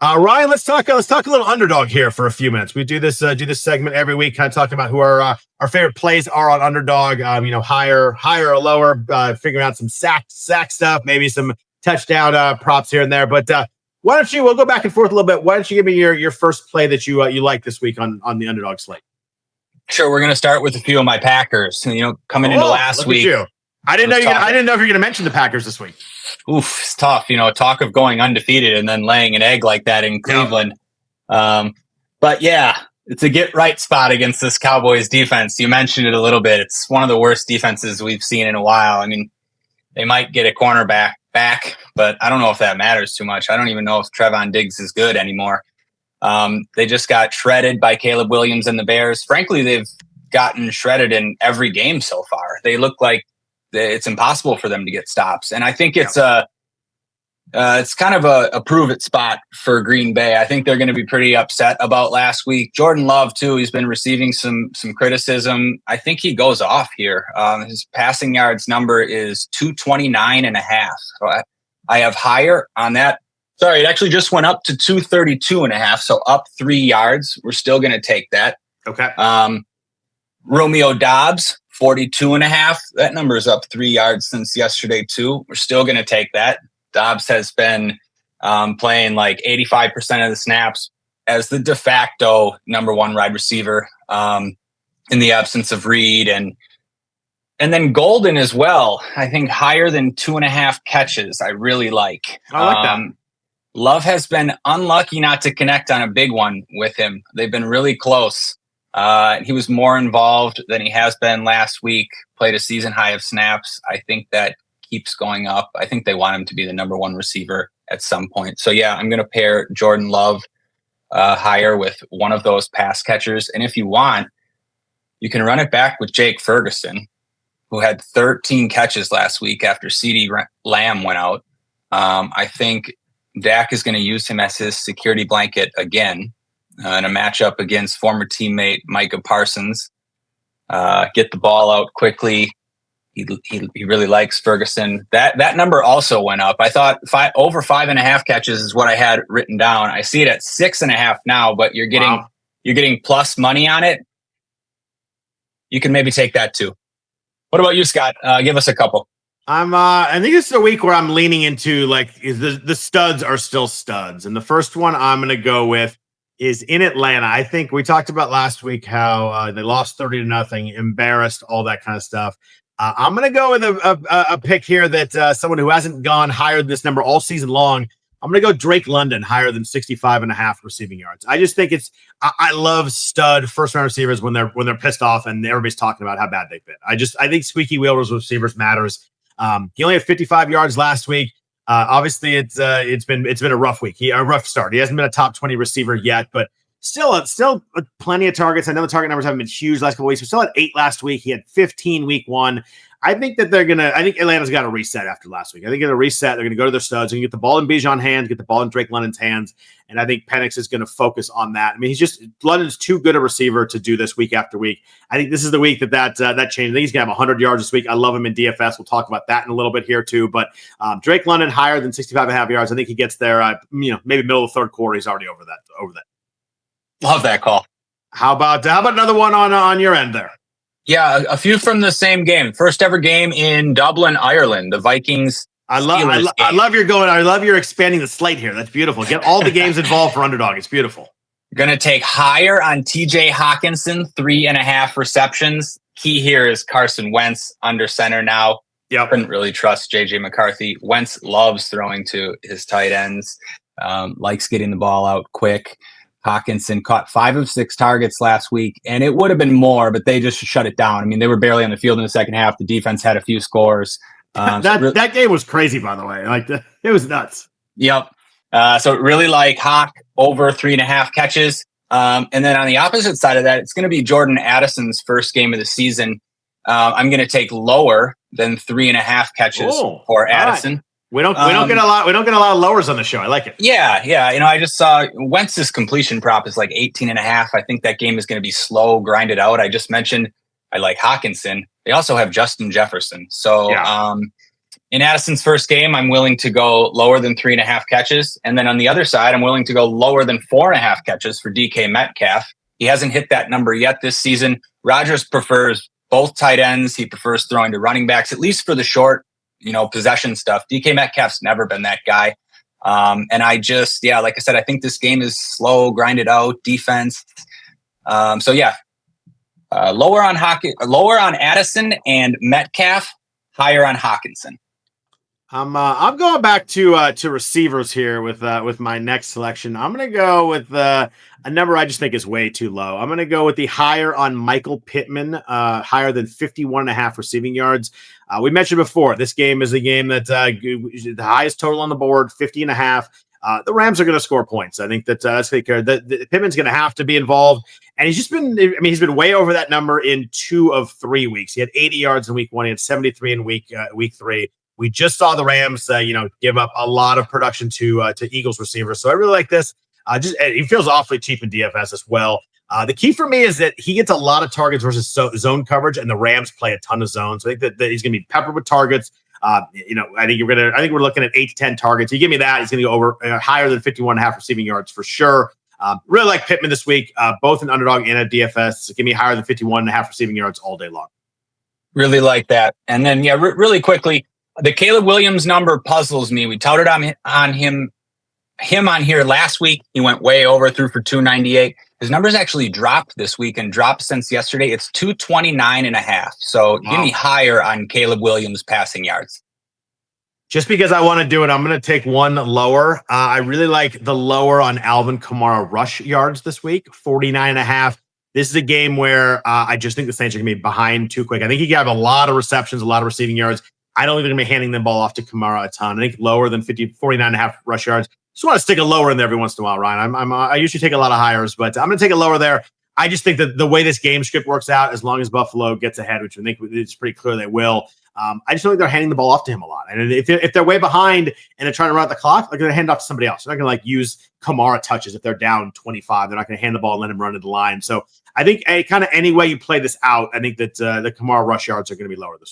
Ryan, let's talk a little underdog here for a few minutes. We do this segment every week, kind of talking about who our favorite plays are on Underdog. Higher or lower, figuring out some sack stuff, maybe some touchdown props here and there. But why don't you? We'll go back and forth a little bit. Why don't you give me your first play that you like this week on the Underdog slate? Sure, we're going to start with a few of my Packers. Coming into last week, I didn't know if you're going to mention the Packers this week. Oof, it's tough. Talk of going undefeated and then laying an egg like that in Cleveland. Yeah. But yeah, it's a get right spot against this Cowboys defense. You mentioned it a little bit. It's one of the worst defenses we've seen in a while. I mean, they might get a cornerback back, but I don't know if that matters too much. I don't even know if Trevon Diggs is good anymore. They just got shredded by Caleb Williams and the Bears. Frankly, they've gotten shredded in every game so far. They look like it's impossible for them to get stops. And I think it's kind of a prove it spot for Green Bay. I think they're going to be pretty upset about last week. Jordan Love too, he's been receiving some criticism. I think he goes off here. His passing yards number is 229.5. So I have higher on that. Sorry, it actually just went up to 232.5. So up 3 yards. We're still going to take that. Okay. Romeo Doubs, 42.5. That number is up 3 yards since yesterday too. We're still going to take that. Doubs has been playing like 85% of the snaps as the de facto number one wide receiver in the absence of Reed and then Golden as well. I think higher than 2.5 catches. I really like. I like that. Love has been unlucky not to connect on a big one with him. They've been really close. He was more involved than he has been last week, played a season high of snaps. I think that keeps going up. I think they want him to be the number one receiver at some point. So yeah, I'm going to pair Jordan Love higher with one of those pass catchers. And if you want, you can run it back with Jake Ferguson, who had 13 catches last week after CeeDee Lamb went out. I think Dak is going to use him as his security blanket again. In a matchup against former teammate Micah Parsons. Get the ball out quickly. He really likes Ferguson. That number also went up. I thought over 5.5 catches is what I had written down. I see it at 6.5 now, but you're getting plus money on it. You can maybe take that too. What about you, Scott? Give us a couple. I think this is a week where I'm leaning into like the studs are still studs, and the first one I'm going to go with is in Atlanta. I think we talked about last week how they lost 30-0, embarrassed, all that kind of stuff. I'm going to go with a pick here that someone who hasn't gone higher than this number all season long. I'm going to go Drake London higher than 65.5 receiving yards. I just think I love stud first round receivers when they're pissed off and everybody's talking about how bad they've been. I think squeaky wheels with receivers matters. He only had 55 yards last week. Obviously, it's been a rough week. A rough start. He hasn't been a top 20 receiver yet, but still plenty of targets. I know the target numbers haven't been huge last couple of weeks. But still had 8 last week. He had 15 week 1. I think Atlanta's got to reset after last week. I think they're going to reset. They're going to go to their studs. They're going to get the ball in Bijan's hands, get the ball in Drake London's hands, and I think Penix is going to focus on that. I mean, London's too good a receiver to do this week after week. I think this is the week that changed. I think he's going to have 100 yards this week. I love him in DFS. We'll talk about that in a little bit here too. But Drake London higher than 65.5 yards. I think he gets there. Maybe middle of the third quarter. He's already over that. Love that call. How about another one on your end there? Yeah, a few from the same game. First ever game in Dublin, Ireland. The Vikings. I love you're expanding the slate here. That's beautiful. Get all the games involved for Underdog. It's beautiful. Going to take higher on TJ Hockenson, 3.5 receptions. Key here is Carson Wentz under center now. Yep. Couldn't really trust JJ McCarthy. Wentz loves throwing to his tight ends. Likes getting the ball out quick. Hockenson caught 5 of 6 targets last week, and it would have been more, but they just shut it down. I mean, they were barely on the field in the second half. The defense had a few scores. That game was crazy, by the way. It was nuts. Yep. So really like Hawk over 3.5 catches. And then on the opposite side of that, it's going to be Jordan Addison's first game of the season. I'm going to take lower than 3.5 catches for Addison. Right. We don't get a lot of lowers on the show. I like it. Yeah. I just saw Wentz's completion prop is like 18.5. I think that game is going to be slow, grinded out. I just mentioned I like Hockenson. They also have Justin Jefferson. So In Addison's first game, I'm willing to go lower than 3.5 catches. And then on the other side, I'm willing to go lower than 4.5 catches for DK Metcalf. He hasn't hit that number yet this season. Rodgers prefers both tight ends. He prefers throwing to running backs, at least for the short, possession stuff. DK Metcalf's never been that guy. And I just, like I said, I think this game is slow, grinded out defense. Lower on Addison and Metcalf, higher on Hockenson. I'm going back to receivers here with my next selection. I'm going to go with a number I just think is way too low. I'm going to go with the higher on Michael Pittman, higher than 51.5 receiving yards. We mentioned before, this game is a game that the highest total on the board, 50.5. The Rams are going to score points. I think that's take care. Pittman's going to have to be involved, and he's been way over that number in 2 of 3 weeks. He had 80 yards in week 1. He had 73 in week 3. We just saw the Rams, give up a lot of production to Eagles receivers. So I really like this. He feels awfully cheap in DFS as well. The key for me is that he gets a lot of targets versus zone coverage, and the Rams play a ton of zones. So I think that he's going to be peppered with targets. I think we're looking at 8 to 10 targets. You give me that, he's going to go over higher than 51.5 receiving yards for sure. Really like Pittman this week, both an underdog and a DFS. So give me higher than 51.5 receiving yards all day long. Really like that. And then, really quickly, the Caleb Williams number puzzles me. We touted on him on here last week. He went way over, threw for 298. His numbers actually dropped this week and dropped since yesterday. It's 229.5. So Give me higher on Caleb Williams passing yards. Just because I want to do it, I'm going to take one lower. I really like the lower on Alvin Kamara rush yards this week, 49.5. This is a game where I just think the Saints are going to be behind too quick. I think he got a lot of receptions, a lot of receiving yards. I don't think they're going to be handing the ball off to Kamara a ton. I think lower than 49.5 rush yards. Just want to stick a lower in there every once in a while, Ryan. I usually take a lot of higher, but I'm going to take a lower there. I just think that the way this game script works out, as long as Buffalo gets ahead, which I think it's pretty clear they will, I just don't think they're handing the ball off to him a lot. And if they're way behind and they're trying to run out the clock, they're going to hand it off to somebody else. They're not going to use Kamara touches if they're down 25. They're not going to hand the ball and let him run to the line. So I think kind of any way you play this out, I think that the Kamara rush yards are going to be lower this week.